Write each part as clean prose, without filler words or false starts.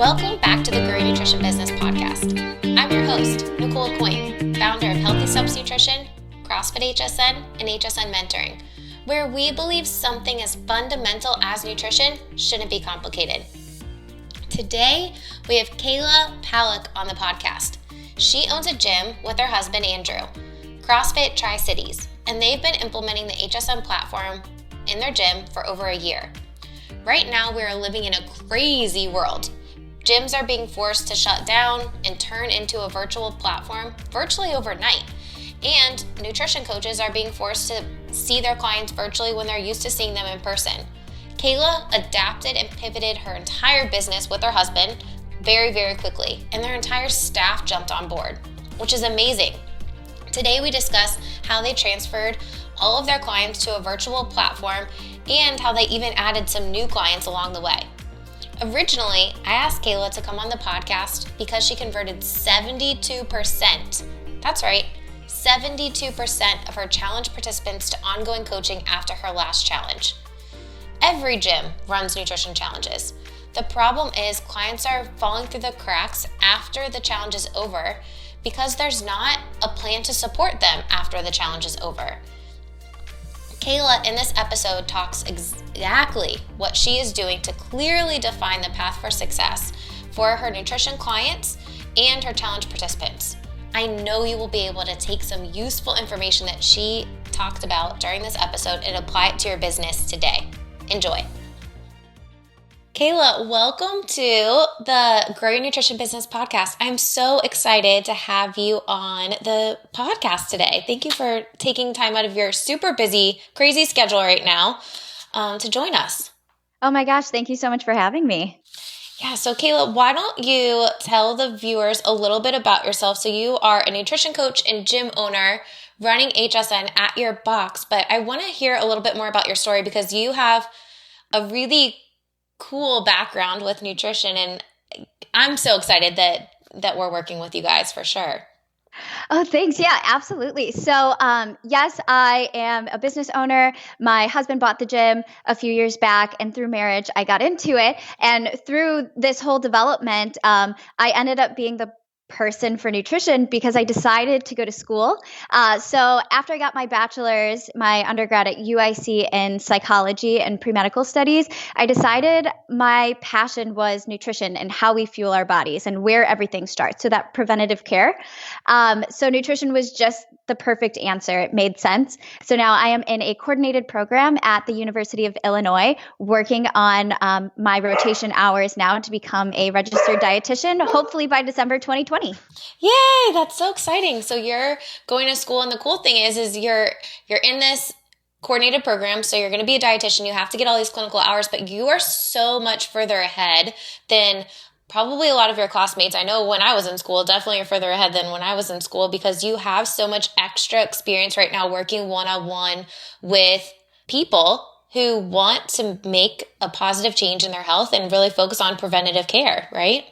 Welcome back to the Grow Your Nutrition Business Podcast. I'm your host, Nicole Coyne, founder of Healthy Steps Nutrition, CrossFit HSN, and HSN Mentoring, where we believe something as fundamental as nutrition shouldn't be complicated. Today, we have Kayla Pollock on the podcast. She owns a gym with her husband, Andrew, CrossFit Tri-Cities, and they've been implementing the HSN platform in their gym for over a year. Right now, we are living in a crazy world. Gyms are being forced to shut down and turn into a virtual platform virtually overnight. And nutrition coaches are being forced to see their clients virtually when they're used to seeing them in person. Kayla adapted and pivoted her entire business with her husband very, very quickly, and their entire staff jumped on board, which is amazing. Today, we discuss how they transferred all of their clients to a virtual platform and how they even added some new clients along the way. Originally, I asked Kayla to come on the podcast because she converted 72%, that's right, 72% of her challenge participants to ongoing coaching after her last challenge. Every gym runs nutrition challenges. The problem is clients are falling through the cracks after the challenge is over because there's not a plan to support them after the challenge is over. Kayla in this episode talks exactly what she is doing to clearly define the path for success for her nutrition clients and her challenge participants. I know you will be able to take some useful information that she talked about during this episode and apply it to your business today. Enjoy. Kayla, welcome to the Grow Your Nutrition Business Podcast. I'm so excited to have you on the podcast today. Thank you for taking time out of your super busy, crazy schedule right now to join us. Oh my gosh, thank you so much for having me. Yeah, so Kayla, why don't you tell the viewers a little bit about yourself? So you are a nutrition coach and gym owner running HSN at your box, but I want to hear a little bit more about your story because you have a really cool background with nutrition, and I'm so excited that we're working with you guys for sure. Oh, thanks. Yeah, absolutely. So, yes, I am a business owner. My husband bought the gym a few years back, and through marriage, I got into it. And through this whole development, I ended up being the person for nutrition because I decided to go to school. So after I got my bachelor's, my undergrad at UIC in psychology and pre-medical studies, I decided my passion was nutrition and how we fuel our bodies and where everything starts. So that preventative care. So nutrition was just the perfect answer. It made sense. So now I am in a coordinated program at the University of Illinois, working on my rotation hours now to become a registered dietitian, hopefully by December 2020. Yay, that's so exciting. So you're going to school, and the cool thing is you're in this coordinated program, so you're going to be a dietitian. You have to get all these clinical hours, but you are so much further ahead than probably a lot of your classmates. I know when I was in school, definitely you're further ahead than when I was in school because you have so much extra experience right now working one-on-one with people who want to make a positive change in their health and really focus on preventative care, right?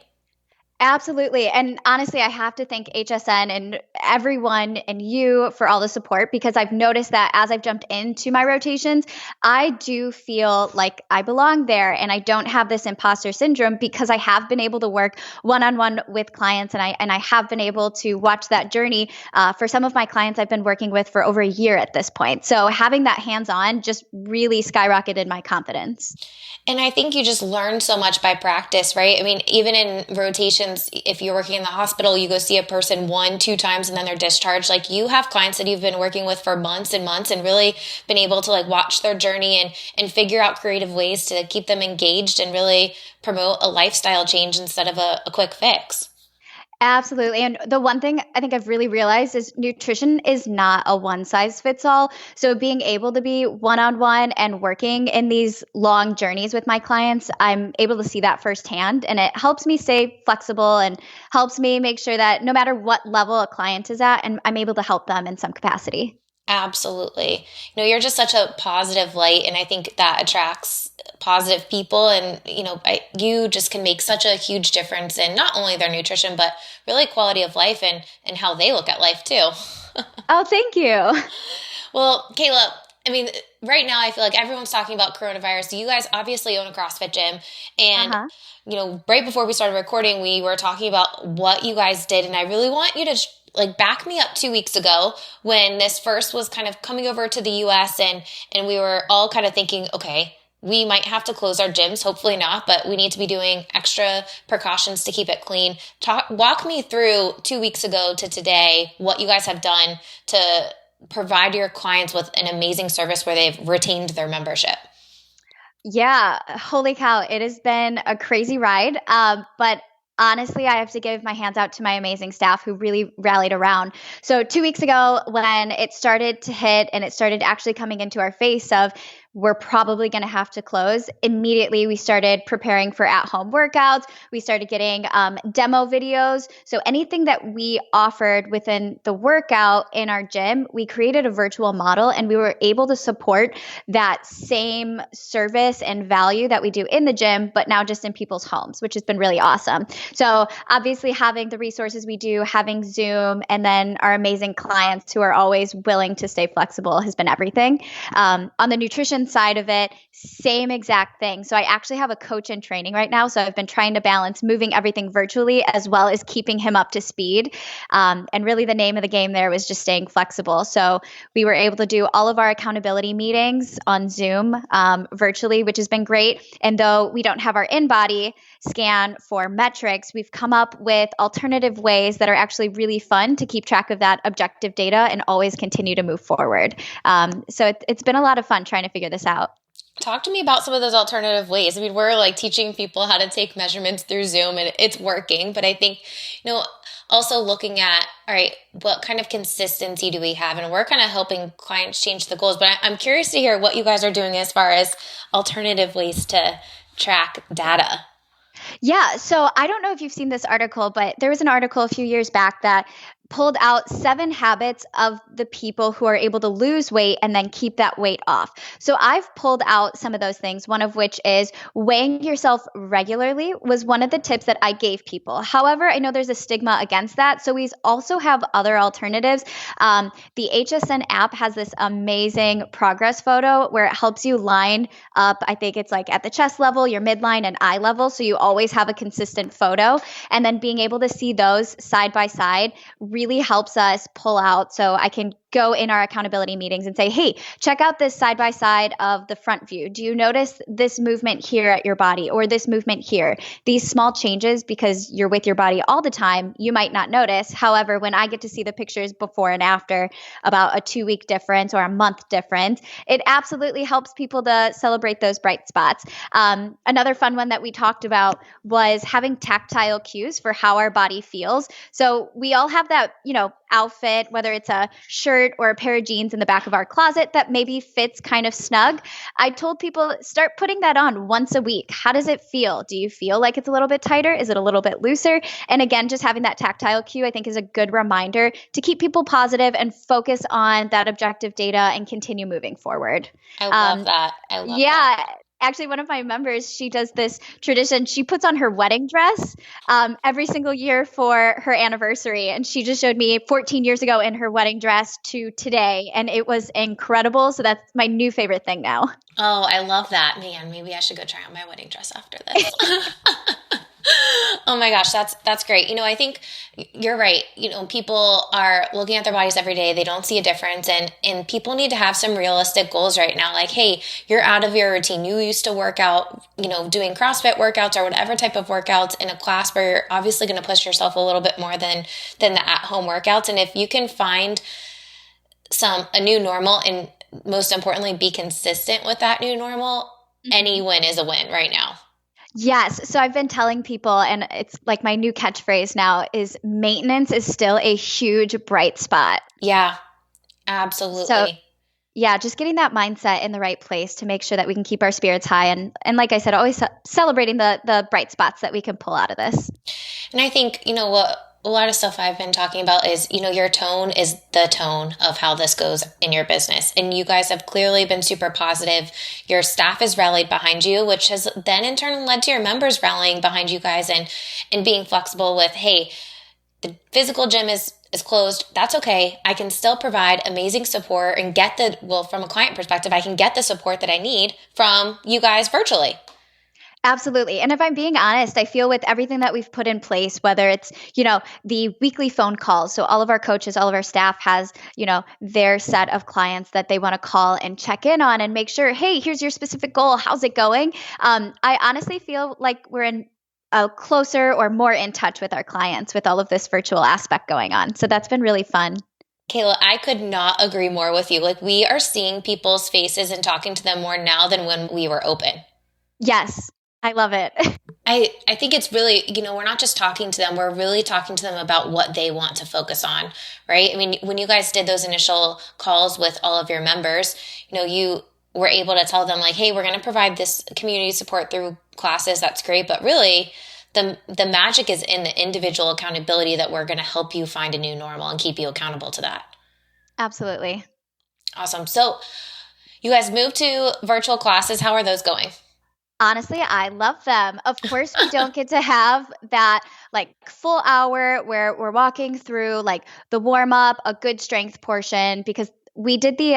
Absolutely. And honestly, I have to thank HSN and everyone and you for all the support because I've noticed that as I've jumped into my rotations, I do feel like I belong there and I don't have this imposter syndrome because I have been able to work one-on-one with clients and I have been able to watch that journey. For some of my clients I've been working with for over a year at this point. So having that hands-on just really skyrocketed my confidence. And I think you just learn so much by practice, right? I mean, even in rotations, if you're working in the hospital, you go see a person 1-2 times and then they're discharged. Like you have clients that you've been working with for months and months and really been able to like watch their journey and figure out creative ways to keep them engaged and really promote a lifestyle change instead of a quick fix. Absolutely. And the one thing I think I've really realized is nutrition is not a one size fits all. So being able to be one-on-one and working in these long journeys with my clients, I'm able to see that firsthand. And it helps me stay flexible and helps me make sure that no matter what level a client is at, and I'm able to help them in some capacity. Absolutely. You're just such a positive light, and I think that attracts positive people, and you just can make such a huge difference in not only their nutrition, but really quality of life and how they look at life too. Oh, thank you. Well, Kayla, I mean, right now I feel like everyone's talking about coronavirus. You guys obviously own a CrossFit gym, and Uh-huh. right before we started recording, we were talking about what you guys did, and I really want you to like back me up 2 weeks ago when this first was kind of coming over to the US, and we were all kind of thinking, okay, we might have to close our gyms, hopefully not, but we need to be doing extra precautions to keep it clean. Walk me through 2 weeks ago to today, what you guys have done to provide your clients with an amazing service where they've retained their membership. Yeah, holy cow. It has been a crazy ride. But honestly, I have to give my hands out to my amazing staff who really rallied around. So 2 weeks ago, when it started to hit and it started actually coming into our face of we're probably going to have to close, immediately we started preparing for at-home workouts. We started getting demo videos. So anything that we offered within the workout in our gym, we created a virtual model and we were able to support that same service and value that we do in the gym, but now just in people's homes, which has been really awesome. So obviously having the resources we do, having Zoom, and then our amazing clients who are always willing to stay flexible has been everything. On the nutrition side of it, same exact thing. So I actually have a coach in training right now. So I've been trying to balance moving everything virtually as well as keeping him up to speed. And really the name of the game there was just staying flexible. So we were able to do all of our accountability meetings on Zoom virtually, which has been great. And though we don't have our in-body scan for metrics, we've come up with alternative ways that are actually really fun to keep track of that objective data and always continue to move forward. So it's been a lot of fun trying to figure this out. Talk to me about some of those alternative ways. I mean, we're like teaching people how to take measurements through Zoom and it's working, but I think, also looking at, all right, what kind of consistency do we have? And we're kind of helping clients change the goals, but I'm curious to hear what you guys are doing as far as alternative ways to track data. Yeah. So I don't know if you've seen this article, but there was an article a few years back that pulled out 7 habits of the people who are able to lose weight and then keep that weight off. So I've pulled out some of those things, one of which is weighing yourself regularly was one of the tips that I gave people. However, I know there's a stigma against that. So we also have other alternatives. The HSN app has this amazing progress photo where it helps you line up. I think it's like at the chest level, your midline and eye level. So you always have a consistent photo. And then being able to see those side by side really helps us pull out. So I can go in our accountability meetings and say, hey, check out this side by side of the front view. Do you notice this movement here at your body or this movement here? These small changes, because you're with your body all the time, you might not notice. However, when I get to see the pictures before and after about a 2-week difference or a month difference, it absolutely helps people to celebrate those bright spots. Another fun one that we talked about was having tactile cues for how our body feels. So we all have that, outfit, whether it's a shirt or a pair of jeans in the back of our closet that maybe fits kind of snug. I told people start putting that on once a week. How does it feel? Do you feel like it's a little bit tighter? Is it a little bit looser? And again, just having that tactile cue, I think is a good reminder to keep people positive and focus on that objective data and continue moving forward. I love that. I love that. Actually, one of my members, she does this tradition. She puts on her wedding dress every single year for her anniversary. And she just showed me 14 years ago in her wedding dress to today. And it was incredible. So that's my new favorite thing now. Oh, I love that. Man, maybe I should go try on my wedding dress after this. Oh my gosh, that's great. I think you're right. People are looking at their bodies every day. They don't see a difference, and people need to have some realistic goals right now. Like, hey, you're out of your routine. You used to work out, doing CrossFit workouts or whatever type of workouts in a class where you're obviously going to push yourself a little bit more than the at-home workouts. And if you can find a new normal and most importantly, be consistent with that new normal, any win is a win right now. Yes. So I've been telling people, and it's like my new catchphrase now is maintenance is still a huge bright spot. Yeah, absolutely. So yeah, just getting that mindset in the right place to make sure that we can keep our spirits high. And like I said, always celebrating the bright spots that we can pull out of this. And I think, what a lot of stuff I've been talking about is, your tone is the tone of how this goes in your business. And you guys have clearly been super positive. Your staff is rallied behind you, which has then in turn led to your members rallying behind you guys and being flexible with, hey, the physical gym is is closed, that's okay. I can still provide amazing support and from a client perspective, I can get the support that I need from you guys virtually. Absolutely. And if I'm being honest, I feel with everything that we've put in place, whether it's, the weekly phone calls. So all of our coaches, all of our staff has, their set of clients that they want to call and check in on and make sure, hey, here's your specific goal. How's it going? I honestly feel like we're in a closer or more in touch with our clients with all of this virtual aspect going on. So that's been really fun. Kayla, I could not agree more with you. Like, we are seeing people's faces and talking to them more now than when we were open. Yes, I love it. I think it's really, we're not just talking to them, we're really talking to them about what they want to focus on, right? I mean, when you guys did those initial calls with all of your members, you were able to tell them like, hey, we're going to provide this community support through classes. That's great. But really, the magic is in the individual accountability that we're going to help you find a new normal and keep you accountable to that. Absolutely. Awesome. So you guys moved to virtual classes. How are those going? Honestly, I love them. Of course, we don't get to have that like full hour where we're walking through like the warm up, a good strength portion, because we did the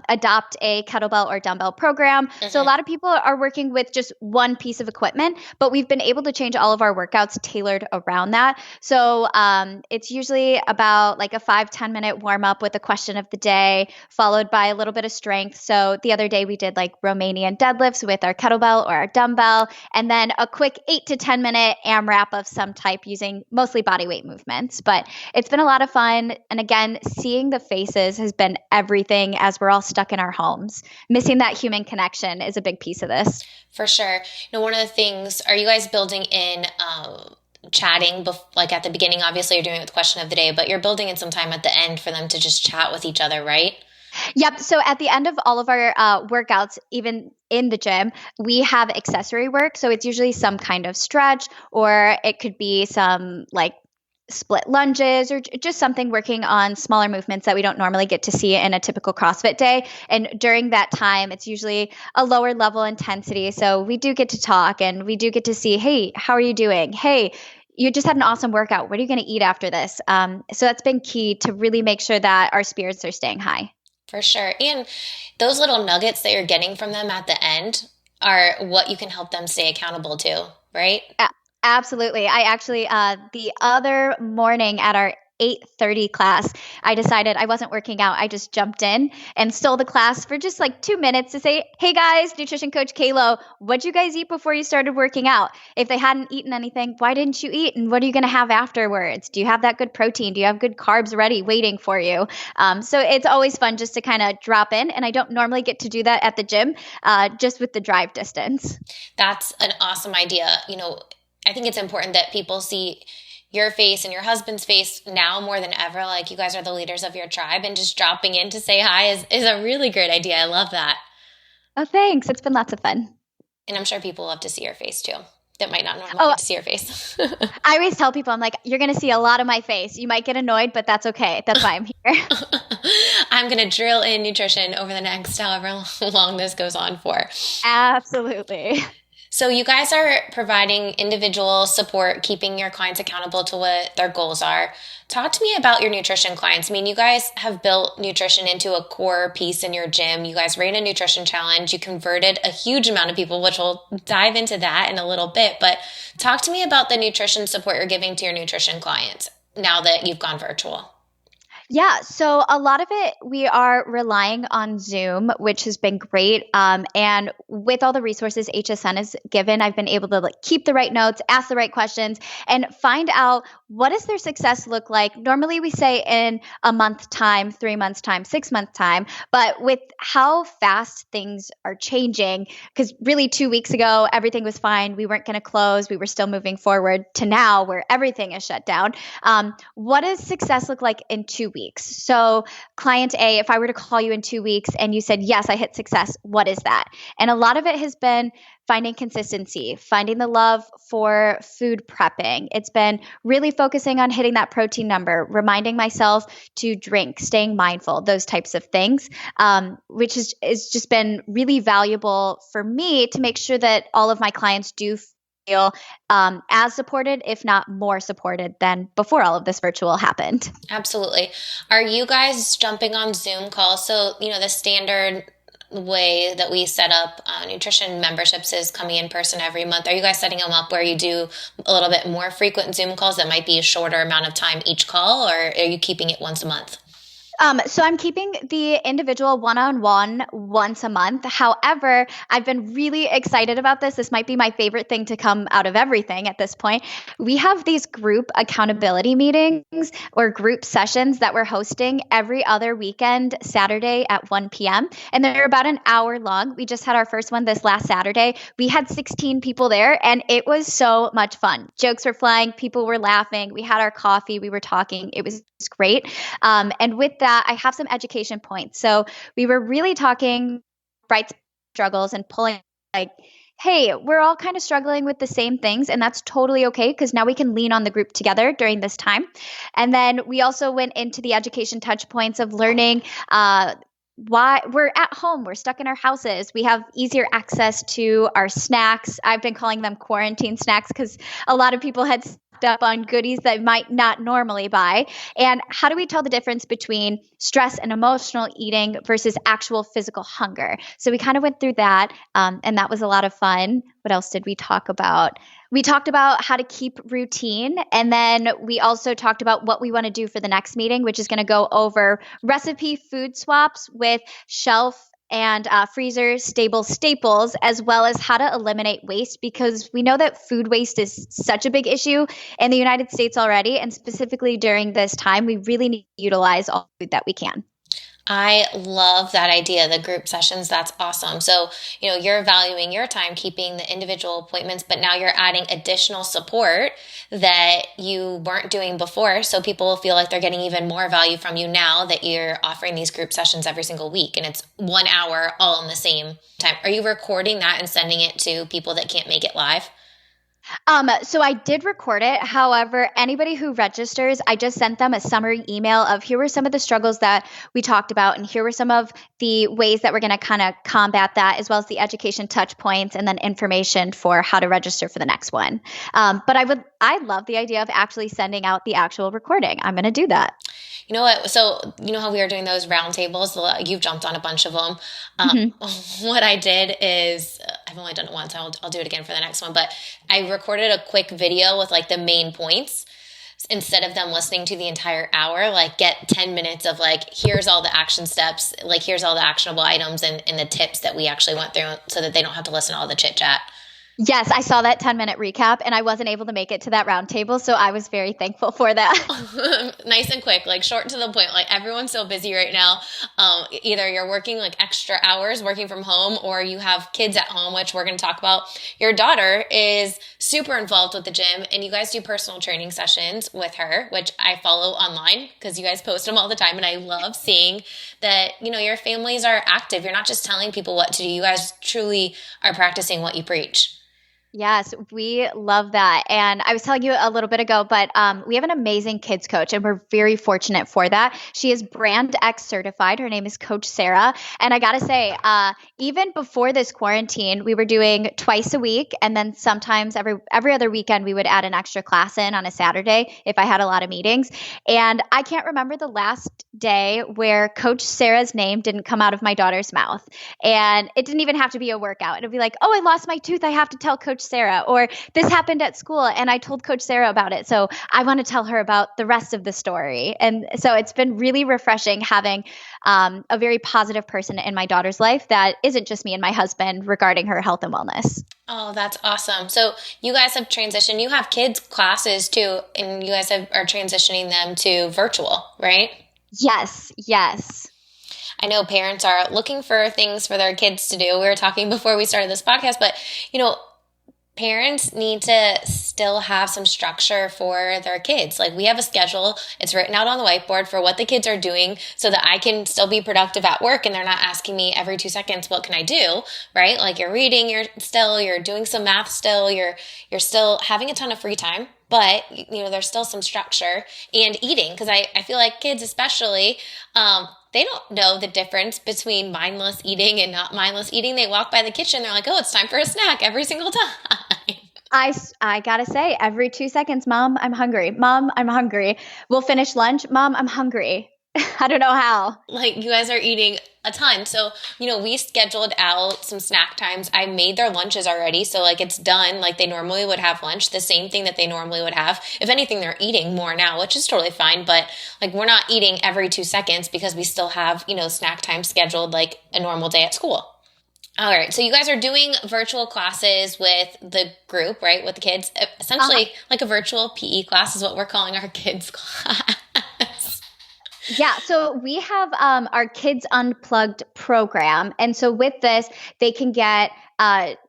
adopt a kettlebell or dumbbell program. Mm-hmm. So a lot of people are working with just one piece of equipment, but we've been able to change all of our workouts tailored around that. So it's usually about like a 5-10 minute warm up with a question of the day, followed by a little bit of strength. So the other day we did like Romanian deadlifts with our kettlebell or our dumbbell, and then a quick 8 to 10 minute AMRAP of some type using mostly body weight movements. But it's been a lot of fun. And again, seeing the faces has been everything as we're all stuck in our homes. Missing that human connection is a big piece of this. For sure. One of the things, are you guys building in chatting, like at the beginning? Obviously you're doing it with question of the day, but you're building in some time at the end for them to just chat with each other, right? Yep. So at the end of all of our workouts, even in the gym, we have accessory work. So it's usually some kind of stretch, or it could be some like split lunges or just something working on smaller movements that we don't normally get to see in a typical CrossFit day. And during that time, it's usually a lower level intensity. So we do get to talk and we do get to see, hey, how are you doing? Hey, you just had an awesome workout. What are you going to eat after this? So that's been key to really make sure that our spirits are staying high. For sure. And those little nuggets that you're getting from them at the end are what you can help them stay accountable to, right? Absolutely. I actually, the other morning at our 8:30 class, I decided I wasn't working out. I just jumped in and stole the class for just like 2 minutes to say, hey guys, nutrition coach Kayla, what'd you guys eat before you started working out? If they hadn't eaten anything, why didn't you eat? And what are you going to have afterwards? Do you have that good protein? Do you have good carbs ready waiting for you? So it's always fun just to kind of drop in. And I don't normally get to do that at the gym, just with the drive distance. That's an awesome idea. I think it's important that people see your face and your husband's face now more than ever. Like, you guys are the leaders of your tribe, and just dropping in to say hi is a really great idea. I love that. Oh, thanks. It's been lots of fun. And I'm sure people love to see your face too. That might not normally get to see your face. I always tell people, I'm like, you're going to see a lot of my face. You might get annoyed, but that's okay. That's why I'm here. I'm going to drill in nutrition over the next however long this goes on for. Absolutely. So you guys are providing individual support, keeping your clients accountable to what their goals are. Talk to me about your nutrition clients. I mean, you guys have built nutrition into a core piece in your gym. You guys ran a nutrition challenge. You converted a huge amount of people, which we'll dive into that in a little bit. But talk to me about the nutrition support you're giving to your nutrition clients now that you've gone virtual. Yeah, so a lot of it, we are relying on Zoom, which has been great. And with all the resources HSN has given, I've been able to keep the right notes, ask the right questions, and find out what does their success look like. Normally we say in a month time, 3 months time, 6 months time, but with how fast things are changing, because really 2 weeks ago, everything was fine. We weren't going to close. We were still moving forward to now where everything is shut down. What does success look like in 2 weeks? So client A, if I were to call you in 2 weeks and you said, yes, I hit success, what is that? And a lot of it has been finding consistency, finding the love for food prepping. It's been really focusing on hitting that protein number, reminding myself to drink, staying mindful, those types of things, which is just been really valuable for me to make sure that all of my clients do feel as supported, if not more supported than before all of this virtual happened. Absolutely. Are you guys jumping on Zoom calls? So, the standard way that we set up nutrition memberships is coming in person every month. Are you guys setting them up where you do a little bit more frequent Zoom calls that might be a shorter amount of time each call, or are you keeping it once a month? So I'm keeping the individual one-on-one once a month. However, I've been really excited about this. This might be my favorite thing to come out of everything at this point. We have these group accountability meetings or group sessions that we're hosting every other weekend, Saturday at 1 p.m. And they're about an hour long. We just had our first one this last Saturday. We had 16 people there and it was so much fun. Jokes were flying. People were laughing. We had our coffee. We were talking. It was great. And with that, I have some education points. So we were really talking right struggles and pulling like, hey, we're all kind of struggling with the same things, and that's totally okay because now we can lean on the group together during this time. And then we also went into the education touch points of learning why we're at home, we're stuck in our houses, we have easier access to our snacks. I've been calling them quarantine snacks because a lot of people had up on goodies that might not normally buy. And how do we tell the difference between stress and emotional eating versus actual physical hunger? So we kind of went through that, and that was a lot of fun. What else did we talk about? We talked about how to keep routine, and then we also talked about what we want to do for the next meeting, which is going to go over recipe food swaps with shelf and freezer stable staples, as well as how to eliminate waste, because we know that food waste is such a big issue in the United States already. And specifically during this time, we really need to utilize all food that we can. I love that idea, the group sessions. That's awesome. So, you're valuing your time, keeping the individual appointments, but now you're adding additional support that you weren't doing before. So people will feel like they're getting even more value from you now that you're offering these group sessions every single week. And it's 1 hour all in the same time. Are you recording that and sending it to people that can't make it live? So I did record it. However, anybody who registers, I just sent them a summary email of here were some of the struggles that we talked about, and here were some of the ways that we're going to kind of combat that, as well as the education touch points and then information for how to register for the next one. But I love the idea of actually sending out the actual recording. I'm going to do that. You know what? So you know how we were doing those round tables? You've jumped on a bunch of them. What I did is I've only done it once. I'll do it again for the next one. But I recorded a quick video with like the main points instead of them listening to the entire hour. Like get 10 minutes of like, here's all the action steps. Like here's all the actionable items and the tips that we actually went through so that they don't have to listen to all the chit chat. Yes, I saw that 10-minute recap and I wasn't able to make it to that round table. So I was very thankful for that. Nice and quick, like short to the point. Like everyone's so busy right now. Either you're working like extra hours working from home or you have kids at home, which we're going to talk about. Your daughter is super involved with the gym and you guys do personal training sessions with her, which I follow online because you guys post them all the time. And I love seeing that, your families are active. You're not just telling people what to do. You guys truly are practicing what you preach. Yes, we love that. And I was telling you a little bit ago, but we have an amazing kids coach and we're very fortunate for that. She is Brand X certified. Her name is Coach Sarah. And I got to say, even before this quarantine, we were doing twice a week. And then sometimes every other weekend, we would add an extra class in on a Saturday if I had a lot of meetings. And I can't remember the last day where Coach Sarah's name didn't come out of my daughter's mouth. And it didn't even have to be a workout. It'd be like, oh, I lost my tooth. I have to tell Coach Sarah, or this happened at school and I told Coach Sarah about it. So I want to tell her about the rest of the story. And so it's been really refreshing having a very positive person in my daughter's life that isn't just me and my husband regarding her health and wellness. Oh, that's awesome. So you guys have transitioned. You have kids classes too, and you guys are transitioning them to virtual, right? Yes. I know parents are looking for things for their kids to do. We were talking before we started this podcast, but parents need to still have some structure for their kids. Like we have a schedule. It's written out on the whiteboard for what the kids are doing so that I can still be productive at work and they're not asking me every 2 seconds, what can I do? Right? Like you're reading, you're doing some math still, you're still having a ton of free time, but there's still some structure and eating. Cause I feel like kids especially, they don't know the difference between mindless eating and not mindless eating. They walk by the kitchen, they're like, oh, it's time for a snack every single time. I gotta say, every 2 seconds, Mom, I'm hungry. Mom, I'm hungry. We'll finish lunch. Mom, I'm hungry. I don't know how. Like you guys are eating a ton. So, we scheduled out some snack times. I made their lunches already. So like it's done like they normally would have lunch, the same thing that they normally would have. If anything, they're eating more now, which is totally fine. But like we're not eating every 2 seconds because we still have, snack time scheduled like a normal day at school. All right. So you guys are doing virtual classes with the group, right? With the kids. Essentially like a virtual PE class is what we're calling our kids class. Yeah, so we have our Kids Unplugged program. And so with this, they can get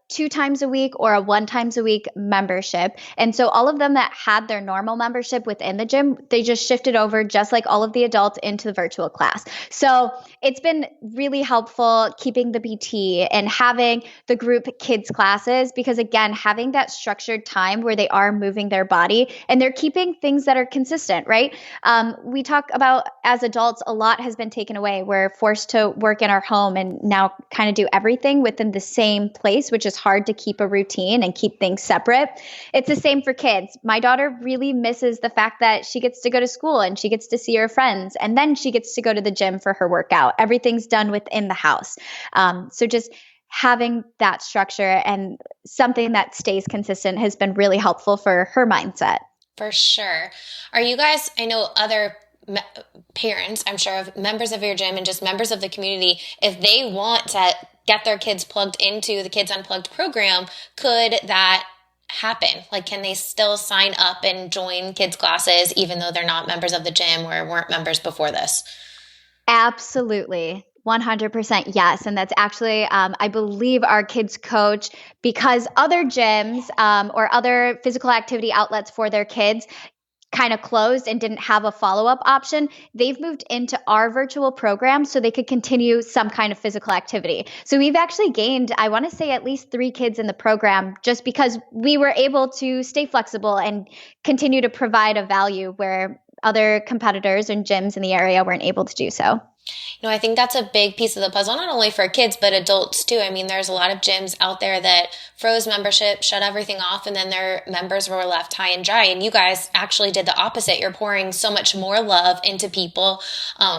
2 times a week or a 1 times a week membership. And so all of them that had their normal membership within the gym, they just shifted over just like all of the adults into the virtual class. So it's been really helpful keeping the PT and having the group kids classes because again, having that structured time where they are moving their body and they're keeping things that are consistent, right? We talk about as adults, a lot has been taken away. We're forced to work in our home and now kind of do everything within the same place, which is hard to keep a routine and keep things separate. It's the same for kids. My daughter really misses the fact that she gets to go to school and she gets to see her friends, and then she gets to go to the gym for her workout. Everything's done within the house. So just having that structure and something that stays consistent has been really helpful for her mindset. For sure. Are you guys, I know other parents, I'm sure, of members of your gym and just members of the community, if they want to get their kids plugged into the Kids Unplugged program, could that happen? Like, can they still sign up and join kids classes even though they're not members of the gym or weren't members before this? Absolutely. 100% yes. And that's actually, I believe, our kids coach, because other gyms or other physical activity outlets for their kids kind of closed and didn't have a follow-up option, they've moved into our virtual program so they could continue some kind of physical activity. So we've actually gained, I want to say, at least 3 kids in the program just because we were able to stay flexible and continue to provide a value where other competitors and gyms in the area weren't able to do so. I think that's a big piece of the puzzle, not only for kids, but adults too. I mean, there's a lot of gyms out there that froze membership, shut everything off, and then their members were left high and dry. And you guys actually did the opposite. You're pouring so much more love into people,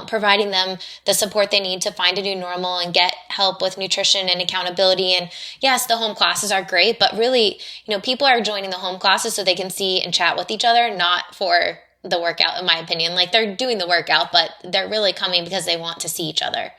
providing them the support they need to find a new normal and get help with nutrition and accountability. And yes, the home classes are great, but really, people are joining the home classes so they can see and chat with each other, not for the workout, in my opinion. Like, they're doing the workout, but they're really coming because they want to see each other.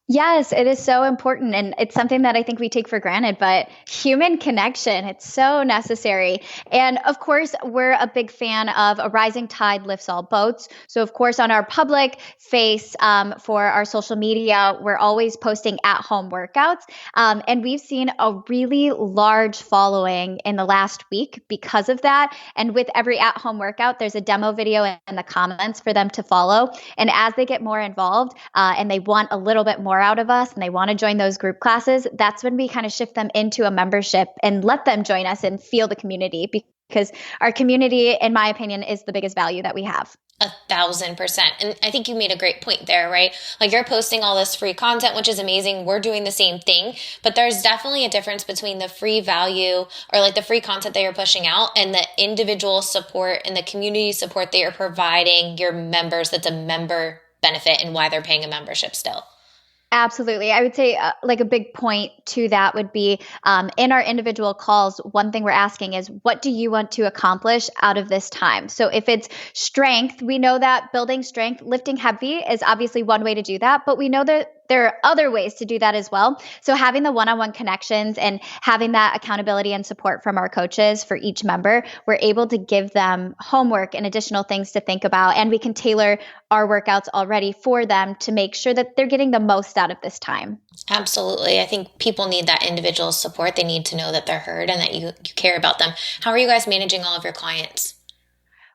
Yes, it is so important. And it's something that I think we take for granted, but human connection, it's so necessary. And of course, we're a big fan of a rising tide lifts all boats. So of course, on our public face for our social media, we're always posting at-home workouts. And we've seen a really large following in the last week because of that. And with every at-home workout, there's a demo video in the comments for them to follow. And as they get more involved and they want a little bit more out of us and they want to join those group classes, that's when we kind of shift them into a membership and let them join us and feel the community, because our community, in my opinion, is the biggest value that we have. 1,000%. And I think you made a great point there, right? Like, you're posting all this free content, which is amazing. We're doing the same thing, but there's definitely a difference between the free value or like the free content that you're pushing out and the individual support and the community support that you're providing your members. That's a member benefit and why they're paying a membership still. Absolutely. I would say like a big point to that would be in our individual calls, one thing we're asking is, what do you want to accomplish out of this time? So if it's strength, we know that building strength, lifting heavy is obviously one way to do that, but we know that there are other ways to do that as well. So having the one-on-one connections and having that accountability and support from our coaches for each member, we're able to give them homework and additional things to think about. And we can tailor our workouts already for them to make sure that they're getting the most out of this time. Absolutely. I think people need that individual support. They need to know that they're heard and that you care about them. How are you guys managing all of your clients?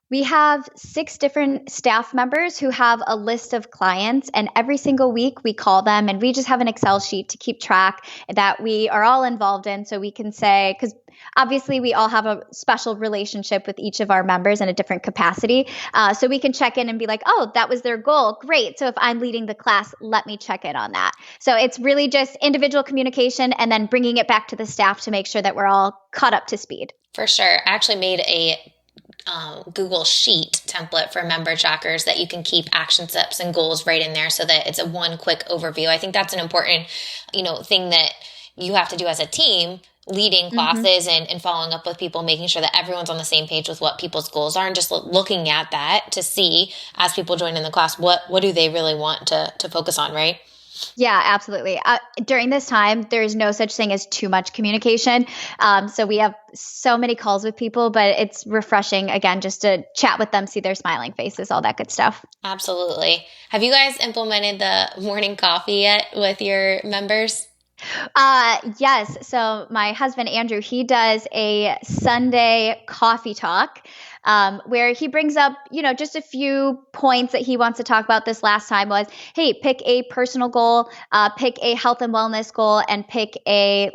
We have 6 different staff members who have a list of clients, and every single week we call them and we just have an Excel sheet to keep track that we are all involved in. So we can say, because obviously we all have a special relationship with each of our members in a different capacity. So we can check in and be like, oh, that was their goal. Great. So if I'm leading the class, let me check in on that. So it's really just individual communication and then bringing it back to the staff to make sure that we're all caught up to speed. For sure. I actually made a Google Sheet template for member trackers that you can keep action steps and goals right in there so that it's a one quick overview. I think that's an important, thing that you have to do as a team, leading Mm-hmm. classes and following up with people, making sure that everyone's on the same page with what people's goals are, and just looking at that to see as people join in the class, what do they really want to focus on, right? Yeah, absolutely. During this time, there is no such thing as too much communication. So we have so many calls with people, but it's refreshing, again, just to chat with them, see their smiling faces, all that good stuff. Absolutely. Have you guys implemented the morning coffee yet with your members? Yes. So my husband, Andrew, he does a Sunday coffee talk. Where he brings up, just a few points that he wants to talk about. This last time was, hey, pick a personal goal, pick a health and wellness goal, and pick a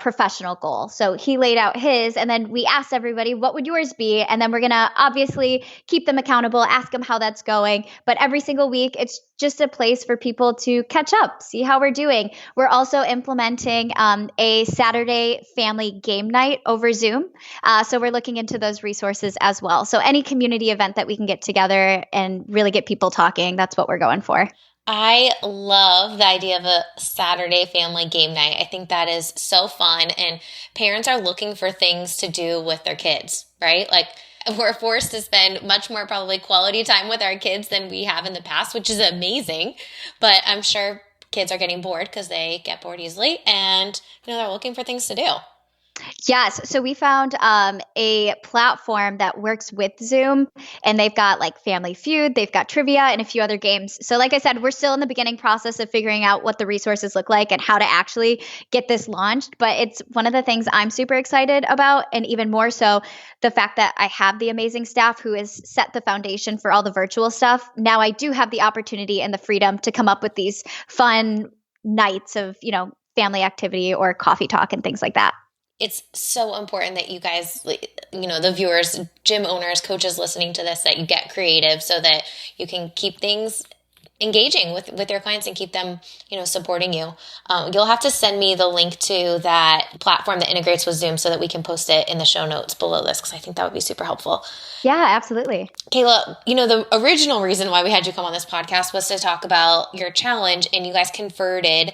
professional goal. So he laid out his, and then we asked everybody, what would yours be? And then we're going to obviously keep them accountable, ask them how that's going. But every single week, it's just a place for people to catch up, see how we're doing. We're also implementing a Saturday family game night over Zoom. So we're looking into those resources as well. So any community event that we can get together and really get people talking, that's what we're going for. I love the idea of a Saturday family game night. I think that is so fun, and parents are looking for things to do with their kids, right? Like, we're forced to spend much more probably quality time with our kids than we have in the past, which is amazing. But I'm sure kids are getting bored because they get bored easily, and they're looking for things to do. Yes. So we found a platform that works with Zoom, and they've got like Family Feud, they've got trivia, and a few other games. So, like I said, we're still in the beginning process of figuring out what the resources look like and how to actually get this launched. But it's one of the things I'm super excited about, and even more so, the fact that I have the amazing staff who has set the foundation for all the virtual stuff. Now I do have the opportunity and the freedom to come up with these fun nights of, family activity or coffee talk and things like that. It's so important that you guys, the viewers, gym owners, coaches listening to this, that you get creative so that you can keep things engaging with your clients and keep them, supporting you. You'll have to send me the link to that platform that integrates with Zoom so that we can post it in the show notes below this, because I think that would be super helpful. Yeah, absolutely. Kayla, the original reason why we had you come on this podcast was to talk about your challenge, and you guys converted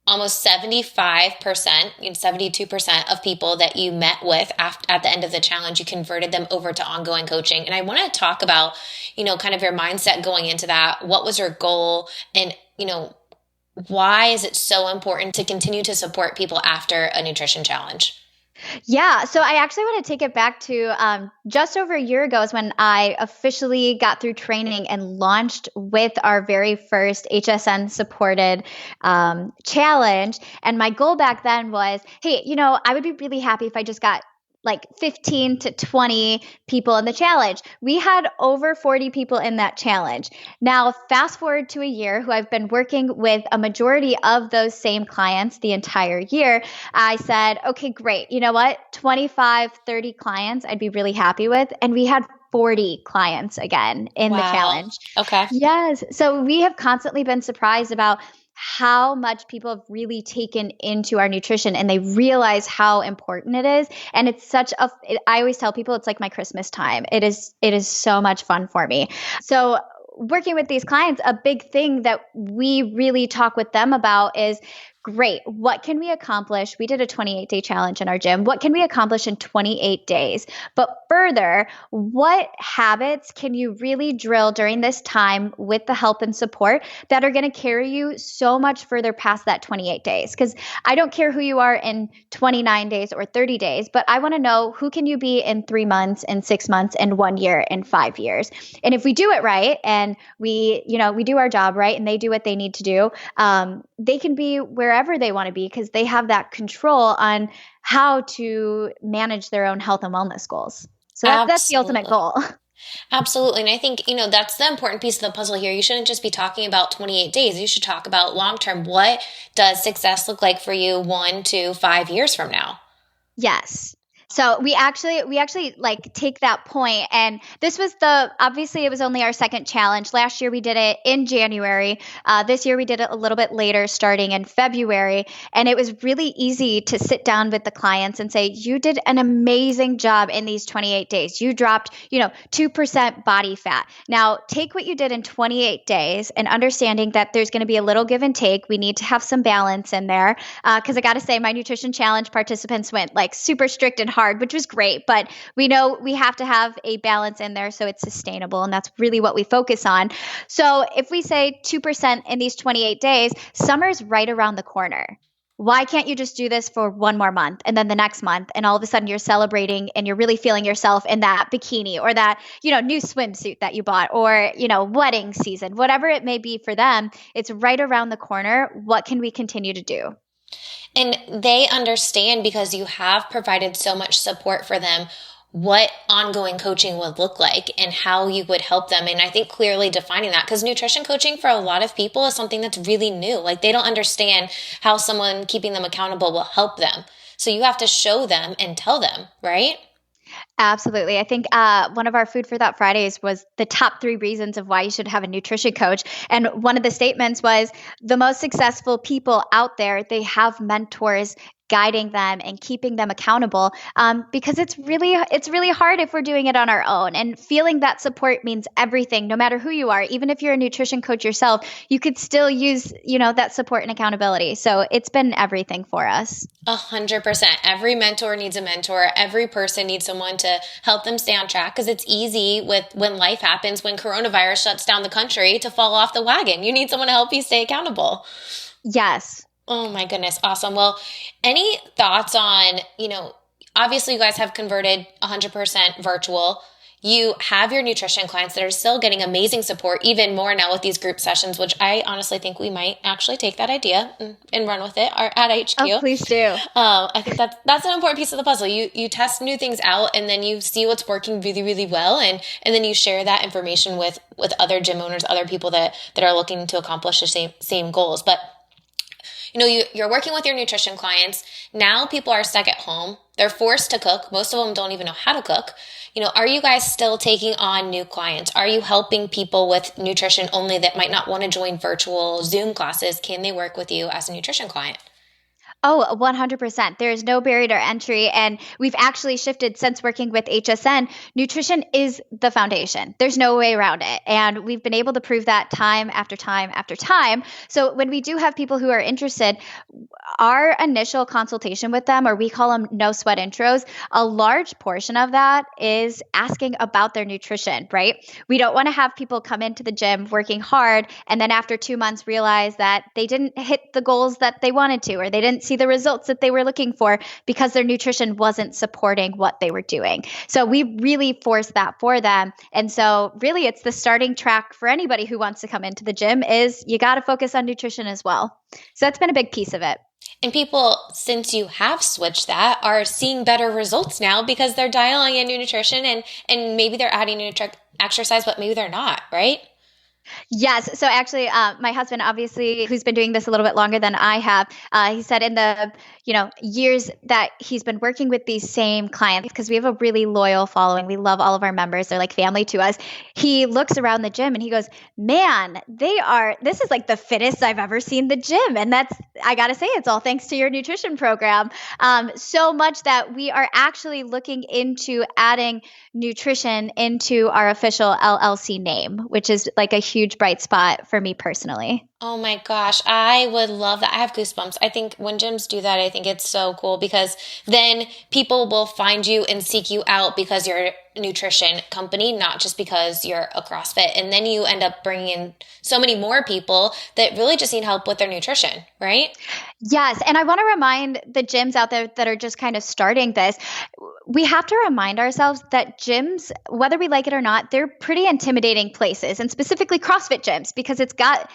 almost 75% and 72% of people that you met with at the end of the challenge, you converted them over to ongoing coaching. And I want to talk about, kind of your mindset going into that. What was your goal? And, why is it so important to continue to support people after a nutrition challenge? Yeah, so I actually want to take it back to just over a year ago is when I officially got through training and launched with our very first HSN supported challenge. And my goal back then was, hey, I would be really happy if I just got like 15 to 20 people in the challenge. We had over 40 people in that challenge. Now, fast forward to a year who I've been working with a majority of those same clients the entire year. I said, okay, great. You know what? 25, 30 clients I'd be really happy with. And we had 40 clients again in the Wow. challenge. Okay. Yes. So we have constantly been surprised about how much people have really taken into our nutrition, and they realize how important it is. And it's I always tell people it's like my Christmas time. It is so much fun for me. So working with these clients, a big thing that we really talk with them about is, great, what can we accomplish? We did a 28-day challenge in our gym. What can we accomplish in 28 days? But further, what habits can you really drill during this time with the help and support that are going to carry you so much further past that 28 days? Because I don't care who you are in 29 days or 30 days, but I want to know, who can you be in 3 months, in 6 months, in 1 year, in 5 years? And if we do it right, and we do our job right, and they do what they need to do, they can be wherever they want to be because they have that control on how to manage their own health and wellness goals. So that's the ultimate Absolutely. goal. Absolutely. And I think, that's the important piece of the puzzle here. You shouldn't just be talking about 28 days. You should talk about long term. What does success look like for you 1 to 5 years from now? Yes. So we actually like take that point, and this was obviously it was only our second challenge. Last year we did it in January. This year we did it a little bit later, starting in February, and it was really easy to sit down with the clients and say, "You did an amazing job in these 28 days. You dropped, 2% body fat. Now take what you did in 28 days, and understanding that there's going to be a little give and take. We need to have some balance in there, because I got to say, my nutrition challenge participants went like super strict and hard, which was great, but we know we have to have a balance in there so it's sustainable, and that's really what we focus on. So if we say 2% in these 28 days, summer's right around the corner. Why can't you just do this for one more month and then the next month, and all of a sudden you're celebrating and you're really feeling yourself in that bikini or that, new swimsuit that you bought, or, wedding season, whatever it may be for them, it's right around the corner. What can we continue to do? And they understand, because you have provided so much support for them, what ongoing coaching would look like and how you would help them. And I think clearly defining that, because nutrition coaching for a lot of people is something that's really new. Like, they don't understand how someone keeping them accountable will help them. So you have to show them and tell them, right? Absolutely. I think one of our Food for Thought Fridays was the top 3 reasons of why you should have a nutrition coach. And one of the statements was, the most successful people out there, they have mentors guiding them and keeping them accountable, because it's really hard if we're doing it on our own. And feeling that support means everything, no matter who you are. Even if you're a nutrition coach yourself, you could still use that support and accountability. So it's been everything for us. 100%. Every mentor needs a mentor. Every person needs someone to help them stay on track, because it's easy when life happens, when coronavirus shuts down the country, to fall off the wagon. You need someone to help you stay accountable. Yes. Oh my goodness. Awesome. Well, any thoughts on, obviously you guys have converted 100% virtual. You have your nutrition clients that are still getting amazing support, even more now with these group sessions, which I honestly think we might actually take that idea and run with it at HQ. Oh, please do. I think that's an important piece of the puzzle. You test new things out, and then you see what's working really, really well. And then you share that information with other gym owners, other people that are looking to accomplish the same goals. But you're working with your nutrition clients. Now people are stuck at home. They're forced to cook. Most of them don't even know how to cook. Are you guys still taking on new clients? Are you helping people with nutrition only that might not want to join virtual Zoom classes? Can they work with you as a nutrition client? Oh, 100%. There is no barrier to entry. And we've actually shifted since working with HSN. Nutrition is the foundation. There's no way around it. And we've been able to prove that time after time after time. So when we do have people who are interested, our initial consultation with them, or we call them no sweat intros, a large portion of that is asking about their nutrition, right? We don't want to have people come into the gym working hard and then after 2 months realize that they didn't hit the goals that they wanted to, or they didn't see the results that they were looking for because their nutrition wasn't supporting what they were doing. So we really force that for them. And so really it's the starting track for anybody who wants to come into the gym is you got to focus on nutrition as well. So that's been a big piece of it. And people, since you have switched that, are seeing better results now because they're dialing in new nutrition, and maybe they're adding new exercise, but maybe they're not, right? Yes. So actually, my husband, obviously, who's been doing this a little bit longer than I have, he said in the years that he's been working with these same clients, because we have a really loyal following. We love all of our members. They're like family to us. He looks around the gym and he goes, man, this is like the fittest I've ever seen the gym. And I got to say, it's all thanks to your nutrition program. So much that we are actually looking into adding nutrition into our official LLC name, which is like a huge bright spot for me personally. Oh my gosh, I would love that. I have goosebumps. I think when gyms do that, I think it's so cool, because then people will find you and seek you out because you're a nutrition company, not just because you're a CrossFit. And then you end up bringing in so many more people that really just need help with their nutrition, right? Yes. And I want to remind the gyms out there that are just kind of starting this, we have to remind ourselves that gyms, whether we like it or not, they're pretty intimidating places, and specifically CrossFit gyms, because it's got,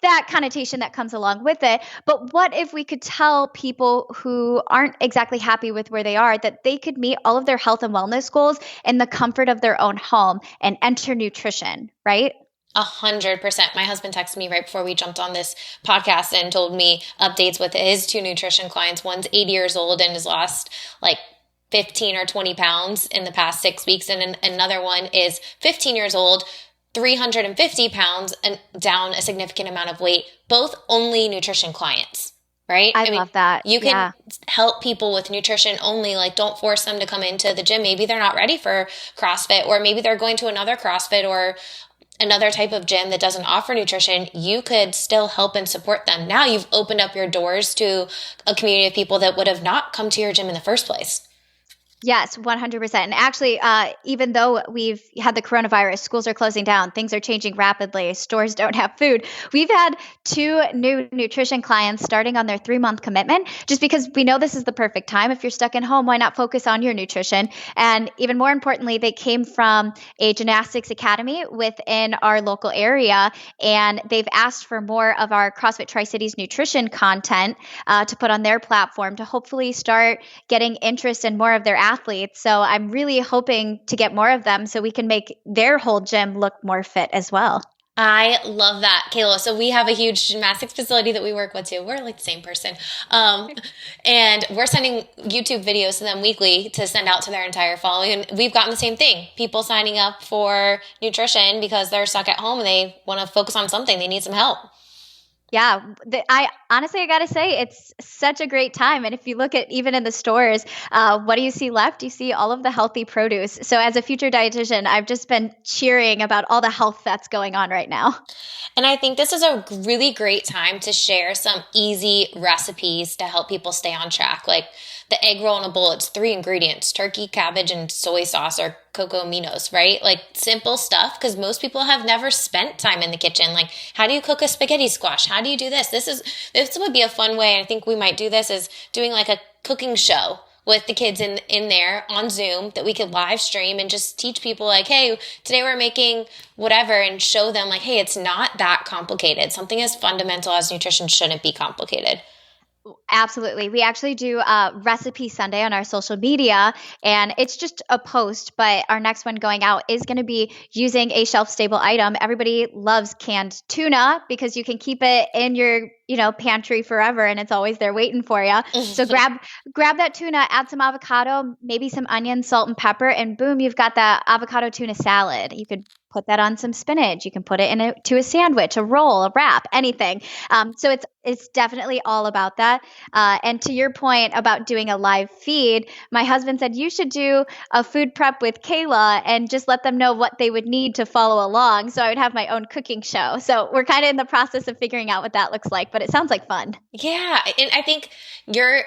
that connotation that comes along with it. But what if we could tell people who aren't exactly happy with where they are that they could meet all of their health and wellness goals in the comfort of their own home and enter nutrition, right? 100%. My husband texted me right before we jumped on this podcast and told me updates with his 2 nutrition clients. One's 80 years old and has lost like 15 or 20 pounds in the past 6 weeks. And another one is 15 years old, 350 pounds and down a significant amount of weight, both only nutrition clients, right? I love that. You Yeah. can help people with nutrition only, like don't force them to come into the gym. Maybe they're not ready for CrossFit, or maybe they're going to another CrossFit or another type of gym that doesn't offer nutrition. You could still help and support them. Now you've opened up your doors to a community of people that would have not come to your gym in the first place. Yes, 100%. And actually, even though we've had the coronavirus, schools are closing down, things are changing rapidly, stores don't have food. We've had 2 new nutrition clients starting on their 3-month commitment, just because we know this is the perfect time. If you're stuck at home, why not focus on your nutrition? And even more importantly, they came from a gymnastics academy within our local area, and they've asked for more of our CrossFit Tri-Cities nutrition content to put on their platform to hopefully start getting interest in more of their athletes. So I'm really hoping to get more of them so we can make their whole gym look more fit as well. I love that, Kayla. So we have a huge gymnastics facility that we work with too. We're like the same person. And we're sending YouTube videos to them weekly to send out to their entire following. And we've gotten the same thing. People signing up for nutrition because they're stuck at home and they want to focus on something. They need some help. Yeah, I got to say, it's such a great time. And if you look at even in the stores, what do you see left? You see all of the healthy produce. So as a future dietitian, I've just been cheering about all the health that's going on right now. And I think this is a really great time to share some easy recipes to help people stay on track. Like the egg roll in a bowl, it's 3 ingredients: turkey, cabbage, and soy sauce or cocoa aminos, right? Like simple stuff, because most people have never spent time in the kitchen. Like, how do you cook a spaghetti squash? How do you do this? This would be a fun way. I think we might do this, is doing like a cooking show with the kids in there on Zoom that we could live stream and just teach people like, hey, today we're making whatever, and show them like, hey, it's not that complicated. Something as fundamental as nutrition shouldn't be complicated. Absolutely. We actually do Recipe Sunday on our social media, and it's just a post, but our next one going out is going to be using a shelf-stable item. Everybody loves canned tuna because you can keep it in your pantry forever, and it's always there waiting for you. So grab that tuna, add some avocado, maybe some onion, salt, and pepper, and boom, you've got that avocado tuna salad. You could put that on some spinach. You can put it into a sandwich, a roll, a wrap, anything. So it's definitely all about that. And to your point about doing a live feed, my husband said you should do a food prep with Kayla and just let them know what they would need to follow along. So I would have my own cooking show. So we're kind of in the process of figuring out what that looks like, but it sounds like fun. Yeah. And I think your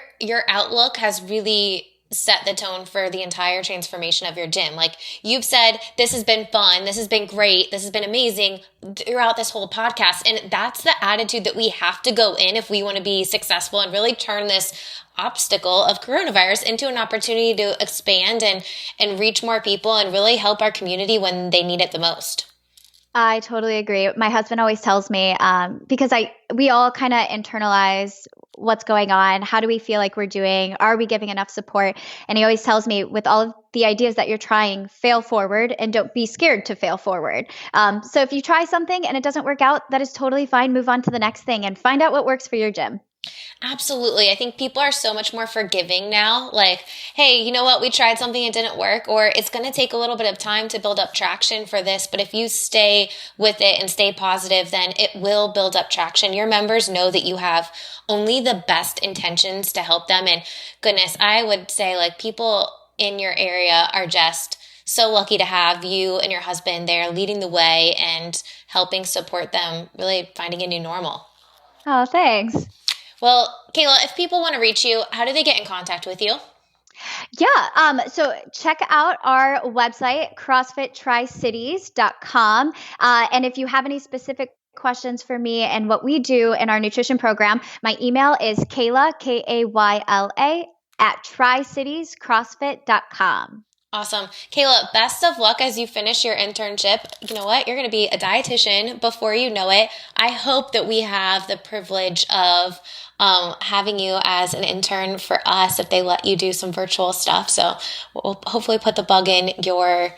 outlook has really set the tone for the entire transformation of your gym. Like you've said, this has been fun. This has been great. This has been amazing throughout this whole podcast. And that's the attitude that we have to go in if we want to be successful and really turn this obstacle of coronavirus into an opportunity to expand and reach more people and really help our community when they need it the most. I totally agree. My husband always tells me, because we all kind of internalize what's going on. How do we feel like we're doing? Are we giving enough support? And he always tells me, with all of the ideas that you're trying, fail forward and don't be scared to fail forward. So if you try something and it doesn't work out, that is totally fine. Move on to the next thing and find out what works for your gym. Absolutely. I think people are so much more forgiving now. Like, hey, you know what? We tried something, it didn't work, or it's going to take a little bit of time to build up traction for this. But if you stay with it and stay positive, then it will build up traction. Your members know that you have only the best intentions to help them. And goodness, I would say like people in your area are just so lucky to have you and your husband there leading the way and helping support them, really finding a new normal. Oh, thanks. Well, Kayla, if people want to reach you, how do they get in contact with you? Yeah. So check out our website, CrossFitTriCities.com. And if you have any specific questions for me and what we do in our nutrition program, my email is Kayla, Kayla, at TriCitiesCrossFit.com. Awesome. Kayla, best of luck as you finish your internship. You know what? You're going to be a dietitian before you know it. I hope that we have the privilege of having you as an intern for us if they let you do some virtual stuff. So we'll hopefully put the bug in your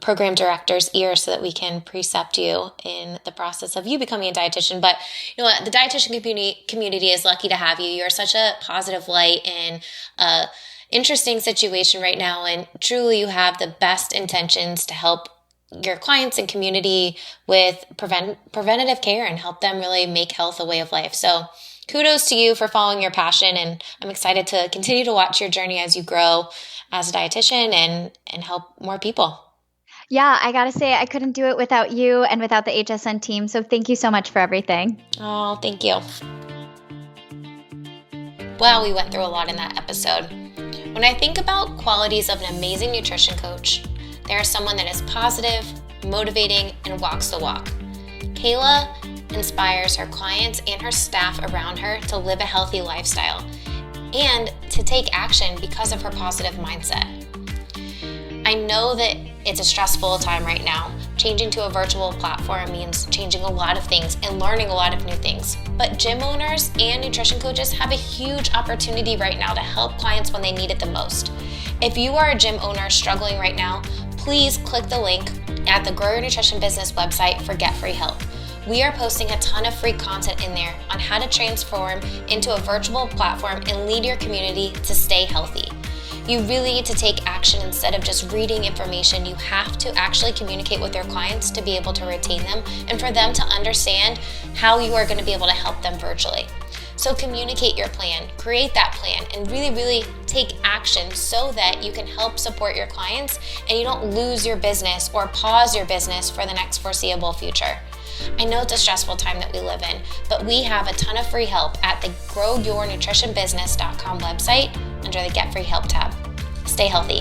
program director's ear so that we can precept you in the process of you becoming a dietitian. But you know what? The dietitian community is lucky to have you. You're such a positive light in a interesting situation right now. And truly you have the best intentions to help your clients and community with preventative care and help them really make health a way of life. So kudos to you for following your passion. And I'm excited to continue to watch your journey as you grow as a dietitian and help more people. Yeah, I got to say, I couldn't do it without you and without the HSN team. So thank you so much for everything. Oh, thank you. Well, we went through a lot in that episode. When I think about qualities of an amazing nutrition coach, there is someone that is positive, motivating, and walks the walk. Kayla inspires her clients and her staff around her to live a healthy lifestyle and to take action because of her positive mindset. I know that it's a stressful time right now. Changing to a virtual platform means changing a lot of things and learning a lot of new things. But gym owners and nutrition coaches have a huge opportunity right now to help clients when they need it the most. If you are a gym owner struggling right now, please click the link at the Grow Your Nutrition Business website for Get Free Help. We are posting a ton of free content in there on how to transform into a virtual platform and lead your community to stay healthy. You really need to take action instead of just reading information. You have to actually communicate with your clients to be able to retain them and for them to understand how you are going to be able to help them virtually. So communicate your plan, create that plan, and really take action so that you can help support your clients and you don't lose your business or pause your business for the next foreseeable future. I know it's a stressful time that we live in, but we have a ton of free help at the growyournutritionbusiness.com website under the Get Free Help tab. Stay healthy.